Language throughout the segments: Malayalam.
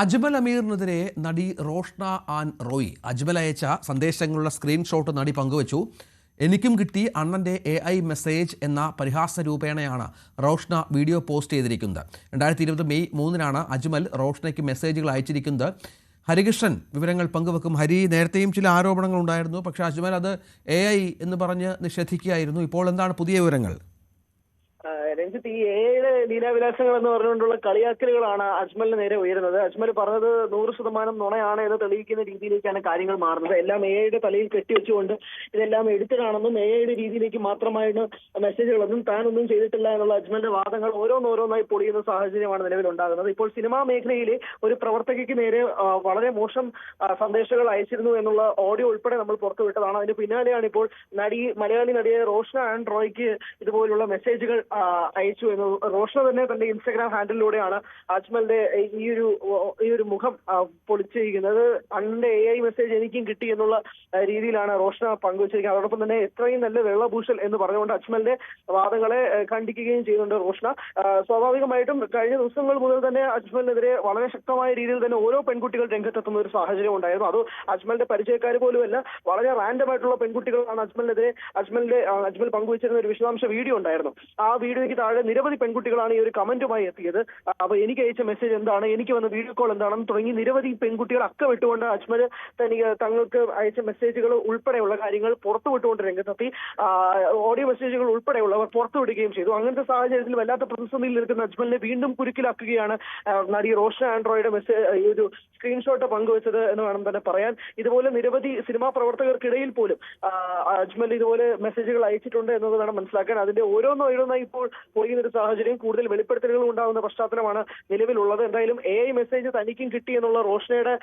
അജ്മൽ അമീറിനെതിരെ നടി റോഷ്ന ആൻ റോയ് അജ്മൽ അയച്ച സന്ദേശങ്ങളുടെ സ്ക്രീൻഷോട്ട് നടി പങ്കുവച്ചു. എനിക്കും കിട്ടി അണ്ണൻ്റെ AI മെസ്സേജ് എന്ന പരിഹാസ രൂപേണയാണ് റോഷ്ന വീഡിയോ പോസ്റ്റ് ചെയ്തിരിക്കുന്നത്. 2020 മെയ് 3 അജ്മൽ റോഷ്നയ്ക്ക് മെസ്സേജുകൾ അയച്ചിരിക്കുന്നത്. ഹരികൃഷ്ണൻ വിവരങ്ങൾ പങ്കുവെക്കും. ഹരി, നേരത്തെയും ചില ആരോപണങ്ങൾ ഉണ്ടായിരുന്നു, പക്ഷേ അജ്മൽ അത് AI എന്ന് പറഞ്ഞ് നിഷേധിക്കുകയായിരുന്നു. ഇപ്പോൾ എന്താണ് പുതിയ വിവരങ്ങൾ? രഞ്ജിത്ത്, ഈ AI ലീലാവിലാസങ്ങൾ എന്ന് പറഞ്ഞുകൊണ്ടുള്ള കളിയാക്കലുകളാണ് അജ്മലിന് നേരെ ഉയരുന്നത്. അജ്മൽ പറഞ്ഞത് 100% നുണയാണ് എന്ന് തെളിയിക്കുന്ന രീതിയിലേക്കാണ് കാര്യങ്ങൾ മാറുന്നത്. എല്ലാം AI തലയിൽ കെട്ടിവെച്ചുകൊണ്ട് ഇതെല്ലാം എഡിറ്റഡാണെന്നും AI രീതിയിലേക്ക് മാത്രമായിട്ട് മെസ്സേജുകളൊന്നും താനൊന്നും ചെയ്തിട്ടില്ല എന്നുള്ള അജ്മലിന്റെ വാദങ്ങൾ ഓരോന്നോരോന്നായി പൊളിയുന്ന സാഹചര്യമാണ് നിലവിലുണ്ടാകുന്നത്. ഇപ്പോൾ സിനിമാ മേഖലയിലെ ഒരു പ്രവർത്തകയ്ക്ക് നേരെ വളരെ മോശം സന്ദേശങ്ങൾ അയച്ചിരുന്നു എന്നുള്ള ഓഡിയോ ഉൾപ്പെടെ നമ്മൾ പുറത്തുവിട്ടതാണ്. അതിന് പിന്നാലെയാണ് ഇപ്പോൾ മലയാളി നടിയെ റോഷ്ന ആൻ റോയ്ക്ക് ഇതുപോലുള്ള മെസ്സേജുകൾ അയച്ചു എന്ന് റോഷ്ന തന്നെ തന്റെ ഇൻസ്റ്റഗ്രാം ഹാൻഡിലൂടെയാണ് അജ്മലിന്റെ ഈ ഒരു മുഖം പൊളിച്ചിരിക്കുന്നത്. അണ്ണന്റെ AI മെസ്സേജ് എനിക്കും കിട്ടി എന്നുള്ള രീതിയിലാണ് റോഷ്ന പങ്കുവച്ചിരിക്കുന്നത്. അതോടൊപ്പം തന്നെ എത്രയും നല്ല വെള്ളഭൂഷൽ എന്ന് പറഞ്ഞുകൊണ്ട് അജ്മലിന്റെ വാദങ്ങളെ ഖണ്ഡിക്കുകയും ചെയ്യുന്നുണ്ട് റോഷ്ന. സ്വാഭാവികമായിട്ടും കഴിഞ്ഞ ദിവസങ്ങൾ മുതൽ തന്നെ അജ്മലിനെതിരെ വളരെ ശക്തമായ രീതിയിൽ തന്നെ ഓരോ പെൺകുട്ടികൾ രംഗത്തെത്തുന്ന ഒരു സാഹചര്യം ഉണ്ടായിരുന്നു. അത് അജ്മലിന്റെ പരിചയക്കാർ പോലുമല്ല, വളരെ റാൻഡം ആയിട്ടുള്ള പെൺകുട്ടികളാണ് അജ്മലിനെതിരെ അജ്മൽ പങ്കുവച്ചിരുന്ന ഒരു വിശദാംശ വീഡിയോ ഉണ്ടായിരുന്നു. ആ വീഡിയോയ്ക്ക് താഴെ നിരവധി പെൺകുട്ടികളാണ് ഈ ഒരു കമന്റുമായി എത്തിയത്. അപ്പൊ എനിക്ക് അയച്ച മെസ്സേജ് എന്താണ്, എനിക്ക് വന്ന വീഡിയോ കോൾ എന്താണെന്ന് തുടങ്ങി നിരവധി പെൺകുട്ടികൾ അക്കമിട്ടുകൊണ്ട് അജ്മൽ തങ്ങൾക്ക് അയച്ച മെസ്സേജുകൾ ഉൾപ്പെടെയുള്ള കാര്യങ്ങൾ പുറത്തുവിട്ടുകൊണ്ട് രംഗത്തെത്തി. ഓഡിയോ മെസ്സേജുകൾ ഉൾപ്പെടെയുള്ളവർ പുറത്തുവിടുകയും ചെയ്തു. അങ്ങനത്തെ സാഹചര്യത്തിൽ വല്ലാത്ത പ്രതിസന്ധിയിൽ നിൽക്കുന്ന അജ്മലിനെ വീണ്ടും കുരുക്കിലാക്കുകയാണ് നടി റോഷ്ന ആൻ റോയുടെ ഈ ഒരു സ്ക്രീൻഷോട്ട് പങ്കുവച്ചത് എന്ന് വേണം തന്നെ പറയാൻ. ഇതുപോലെ നിരവധി സിനിമാ പ്രവർത്തകർക്കിടയിൽ പോലും അജ്മൽ ഇതുപോലെ മെസ്സേജുകൾ അയച്ചിട്ടുണ്ട് എന്നത് വേണം മനസ്സിലാക്കാൻ. അതിന്റെ ഓരോന്നായി ഇപ്പോൾ പൊളിയുന്ന ഒരു സാഹചര്യം, കൂടുതൽ വെളിപ്പെടുത്തലുകൾ ഉണ്ടാകുന്ന പശ്ചാത്തലമാണ് നിലവിലുള്ളത്. എന്തായാലും AI മെസ്സേജ് തനിക്കും കിട്ടി എന്നുള്ള റോഷ്നയുടെ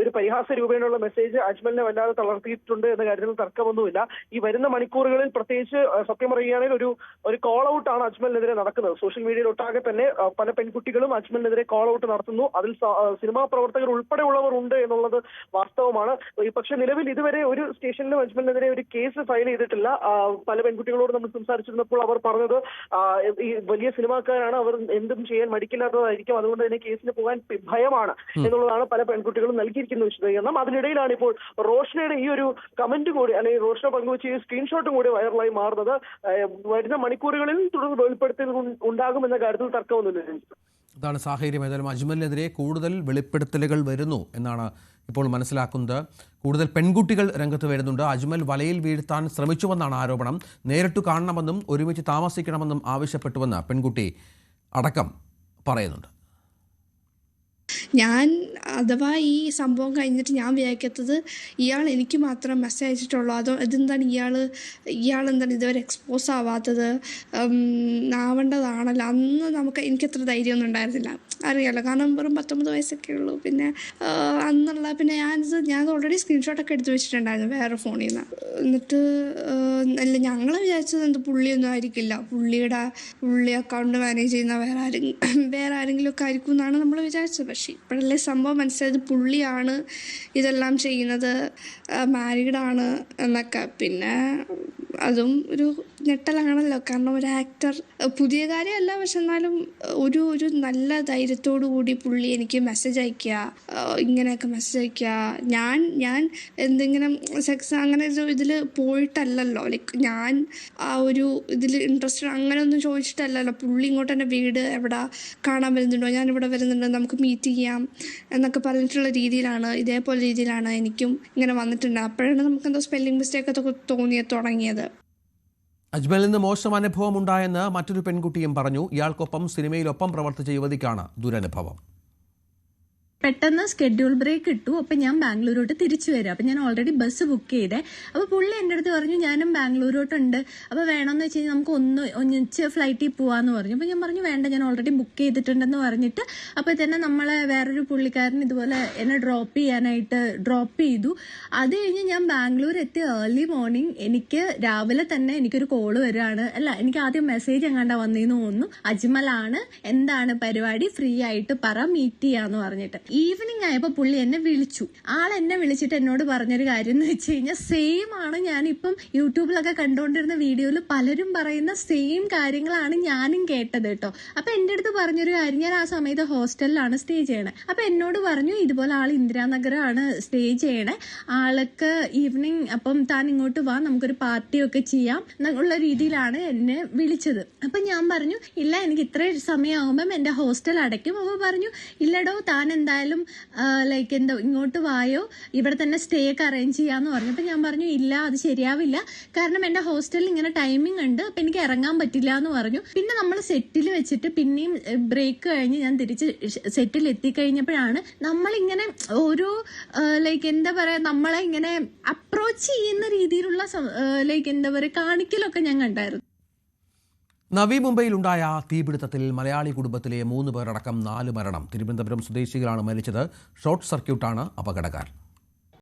ഒരു പരിഹാസ രൂപേണയുള്ള മെസ്സേജ് അജ്മലിനെ വല്ലാതെ തളർത്തിയിട്ടുണ്ട് എന്ന കാര്യത്തിൽ തർക്കമൊന്നുമില്ല. ഈ വരുന്ന മണിക്കൂറുകളിൽ പ്രത്യേകിച്ച് സത്യം പറയുകയാണെങ്കിൽ ഒരു കോൾ ഔട്ട് ആണ് അജ്മലിനെതിരെ നടക്കുന്നത്. സോഷ്യൽ മീഡിയയിൽ ഒട്ടാകെ തന്നെ പല പെൺകുട്ടികളും അജ്മലിനെതിരെ കോൾ ഔട്ട് നടത്തുന്നു. അതിൽ സിനിമാ പ്രവർത്തകർ ഉൾപ്പെടെയുള്ളവർ ഉണ്ട് എന്നുള്ളത് വാസ്തവമാണ്. പക്ഷെ നിലവിൽ ഇതുവരെ ഒരു സ്റ്റേഷനിലും അജ്മലിനെതിരെ ഒരു കേസ് ഫയൽ ചെയ്തിട്ടില്ല. പല പെൺകുട്ടികളോട് നമ്മൾ സംസാരിച്ചിരുന്നപ്പോൾ അവർ പറഞ്ഞത് ഈ വലിയ സിനിമാക്കാരാണ്, അവർ എന്തും ചെയ്യാൻ മടിക്കില്ലാത്തതായിരിക്കും, അതുകൊണ്ട് തന്നെ കേസിന് പോകാൻ ഭയമാണ് എന്നുള്ളതാണ് പല പെൺകുട്ടികളും നൽകിയിരിക്കുന്ന വിശദീകരണം. അതിനിടയിലാണ് ഇപ്പോൾ റോഷ്നയുടെ ഈ ഒരു കമന്റും കൂടി, അല്ലെങ്കിൽ റോഷ്ന പങ്കുവച്ച ഈ സ്ക്രീൻഷോട്ടും കൂടി വൈറലായി മാറുന്നത്. വരുന്ന മണിക്കൂറുകളിൽ തുടർ വെളിപ്പെടുത്തലുകൾ ഉണ്ടാകുമെന്ന കാര്യത്തിൽ തർക്കമൊന്നുമില്ല. ഇതാണ് സാഹചര്യം. ഏതായാലും അജ്മലിനെതിരെ കൂടുതൽ വെളിപ്പെടുത്തലുകൾ വരുന്നു എന്നാണ് ഇപ്പോൾ മനസ്സിലാക്കുന്നത്. കൂടുതൽ പെൺകുട്ടികൾ രംഗത്ത് വരുന്നുണ്ട്. അജ്മൽ വലയിൽ വീഴ്ത്താൻ ശ്രമിച്ചുവെന്നാണ് ആരോപണം. നേരിട്ട് കാണണമെന്നും ഒരുമിച്ച് താമസിക്കണമെന്നും ആവശ്യപ്പെട്ടുവെന്ന് പെൺകുട്ടി അടക്കം പറയുന്നുണ്ട്. ഞാൻ അഥവാ ഈ സംഭവം കഴിഞ്ഞിട്ട് ഞാൻ വിചാരിക്കാത്തത് ഇയാൾ എനിക്ക് മാത്രം മെസ്സേജ് അയച്ചിട്ടുള്ളൂ, അതോ ഇതെന്താണ് ഇയാളെന്താണ് ഇതുവരെ എക്സ്പോസ് ആവാത്തത്, ആവേണ്ടതാണല്ലോ. അന്ന് എനിക്കത്ര ധൈര്യമൊന്നും ഉണ്ടായിരുന്നില്ല, അറിയാമല്ലോ, കാരണം വെറും 19 വയസ്സൊക്കെ ഉള്ളൂ. പിന്നെ ഞാൻ ഓൾറെഡി സ്ക്രീൻഷോട്ടൊക്കെ എടുത്ത് വെച്ചിട്ടുണ്ടായിരുന്നു വേറെ ഫോണിൽ നിന്ന്. എന്നിട്ട് ഞങ്ങൾ വിചാരിച്ചത് പുള്ളിയൊന്നും ആയിരിക്കില്ല, പുള്ളി അക്കൗണ്ട് മാനേജ് ചെയ്യുന്ന വേറെ ആരെങ്കിലും ഒക്കെ ആയിരിക്കും എന്നാണ് നമ്മൾ വിചാരിച്ചത്. പക്ഷേ ഇപ്പോഴല്ലേ സംഭവം മനസ്സിലായത് പുള്ളിയാണ് ഇതെല്ലാം ചെയ്യുന്നത്, മാരീഡാണ് എന്നൊക്കെ. പിന്നെ അതും ഒരു ഞെട്ടലാണല്ലോ, കാരണം ഒരു ആക്ടർ, പുതിയ കാര്യമല്ല, പക്ഷെ എന്നാലും ഒരു നല്ല ധൈര്യത്തോടു കൂടി പുള്ളി എനിക്ക് മെസ്സേജ് അയക്കുക, ഇങ്ങനെയൊക്കെ മെസ്സേജ് അയക്കുക. ഞാൻ എന്തെങ്കിലും സെക്സ് അങ്ങനെ ഇതിൽ പോയിട്ടല്ലല്ലോ, ലൈക്ക് ഞാൻ ആ ഒരു ഇതിൽ ഇൻട്രസ്റ്റഡ് അങ്ങനെയൊന്നും ചോദിച്ചിട്ടല്ലല്ലോ. പുള്ളി ഇങ്ങോട്ട് തന്നെ വീട് എവിടെ കാണാൻ വരുന്നുണ്ടോ, ഞാനിവിടെ വരുന്നുണ്ട്, നമുക്ക് മീറ്റ് ചെയ്യാം എന്നൊക്കെ പറഞ്ഞിട്ടുള്ള ഇതേപോലെ രീതിയിലാണ് എനിക്കും ഇങ്ങനെ വന്നിട്ടുണ്ട്. അപ്പോഴാണ് നമുക്ക് എന്തോ സ്പെല്ലിംഗ് മിസ്റ്റേക്കൊക്കെ തുടങ്ങിയത്. അജ്മലിൽ നിന്ന് മോശം അനുഭവം ഉണ്ടായെന്ന് മറ്റൊരു പെൺകുട്ടിയും പറഞ്ഞു. ഇയാൾക്കൊപ്പം സിനിമയിലൊപ്പം പ്രവർത്തിച്ച യുവതിക്കാണ് ദുരനുഭവം. പെട്ടെന്ന് സ്കെഡ്യൂൾ ബ്രേക്ക് ഇട്ടു. അപ്പം ഞാൻ ബാംഗ്ലൂരോട്ട് തിരിച്ചു വരാം. അപ്പം ഞാൻ ഓൾറെഡി ബസ് ബുക്ക് ചെയ്തേ. അപ്പോൾ പുള്ളി എൻ്റെ അടുത്ത് പറഞ്ഞു ഞാനും ബാംഗ്ലൂരോട്ടുണ്ട്, അപ്പോൾ വേണമെന്ന് വെച്ച് കഴിഞ്ഞാൽ നമുക്ക് ഒന്നിച്ച് ഫ്ലൈറ്റിൽ പോകാമെന്ന് പറഞ്ഞു. അപ്പോൾ ഞാൻ പറഞ്ഞു വേണ്ട, ഞാൻ ഓൾറെഡി ബുക്ക് ചെയ്തിട്ടുണ്ടെന്ന് പറഞ്ഞിട്ട് അപ്പോൾ തന്നെ നമ്മളെ വേറൊരു പുള്ളിക്കാരൻ ഇതുപോലെ എന്നെ ഡ്രോപ്പ് ചെയ്തു. അത് കഴിഞ്ഞ് ഞാൻ ബാംഗ്ലൂർ എത്തി ഏർലി മോർണിംഗ്. എനിക്ക് രാവിലെ തന്നെ എനിക്കൊരു കോള് വരികയാണ്. എനിക്ക് ആദ്യം മെസ്സേജ് എങ്ങാണ്ടാ വന്നേന്ന് തോന്നുന്നു. അജ്മലാണ്, എന്താണ് പരിപാടി, ഫ്രീ ആയിട്ട് പറ, മീറ്റ് ചെയ്യാന്ന് പറഞ്ഞിട്ട്. ഈവനിങ് ആയപ്പോൾ പുള്ളി എന്നെ വിളിച്ചു. എന്നെ വിളിച്ചിട്ട് എന്നോട് പറഞ്ഞൊരു കാര്യം എന്ന് വെച്ച് കഴിഞ്ഞാൽ സെയിം ആണ് ഞാനിപ്പം യൂട്യൂബിലൊക്കെ കണ്ടുകൊണ്ടിരുന്ന വീഡിയോയിൽ പലരും പറയുന്ന സെയിം കാര്യങ്ങളാണ് ഞാനും കേട്ടത് കേട്ടോ. അപ്പൊ എൻ്റെ അടുത്ത് പറഞ്ഞൊരു കാര്യം, ഞാൻ ആ സമയത്ത് ഹോസ്റ്റലിലാണ് സ്റ്റേ ചെയ്യണേ. അപ്പൊ എന്നോട് പറഞ്ഞു ഇതുപോലെ ആൾ ഇന്ദിരാനഗറാണ് സ്റ്റേ ചെയ്യണേ, ആൾക്ക് ഈവനിങ് അപ്പം താൻ ഇങ്ങോട്ട് വാ, നമുക്കൊരു പാർട്ടിയൊക്കെ ചെയ്യാം എന്നുള്ള രീതിയിലാണ് എന്നെ വിളിച്ചത്. അപ്പൊ ഞാൻ പറഞ്ഞു ഇല്ല, എനിക്ക് ഇത്ര സമയമാകുമ്പം എൻ്റെ ഹോസ്റ്റൽ അടയ്ക്കും. അപ്പോൾ പറഞ്ഞു ഇല്ലടോ, താൻ എന്തായാലും ലൈക്ക് എന്താ ഇങ്ങോട്ട് വായോ, ഇവിടെ തന്നെ സ്റ്റേ ഒക്കെ അറേഞ്ച് ചെയ്യാന്ന് പറഞ്ഞു. അപ്പൊ ഞാൻ പറഞ്ഞു ഇല്ല, അത് ശരിയാവില്ല, കാരണം എൻ്റെ ഹോസ്റ്റലിൽ ഇങ്ങനെ ടൈമിംഗ് ഉണ്ട്, അപ്പൊ എനിക്ക് ഇറങ്ങാൻ പറ്റില്ല എന്ന് പറഞ്ഞു. പിന്നെ നമ്മൾ സെറ്റിൽ വെച്ചിട്ട് പിന്നെയും ബ്രേക്ക് കഴിഞ്ഞ് ഞാൻ തിരിച്ച് സെറ്റിൽ എത്തിക്കഴിഞ്ഞപ്പോഴാണ് നമ്മളിങ്ങനെ ഓരോ ലൈക്ക് എന്താ പറയാ, നമ്മളെ ഇങ്ങനെ അപ്രോച്ച് ചെയ്യുന്ന രീതിയിലുള്ള ലൈക്ക് എന്താ പറയുക കാണിക്കലൊക്കെ ഞാൻ കണ്ടായിരുന്നു. നവി മുംബൈയിലുണ്ടായ തീപിടുത്തത്തിൽ മലയാളി കുടുംബത്തിലെ 3 പേരടക്കം 4 മരണം. തിരുവനന്തപുരം സ്വദേശികളാണ് മരിച്ചത്. ഷോർട്ട് സർക്യൂട്ടാണ് അപകടകാരണം.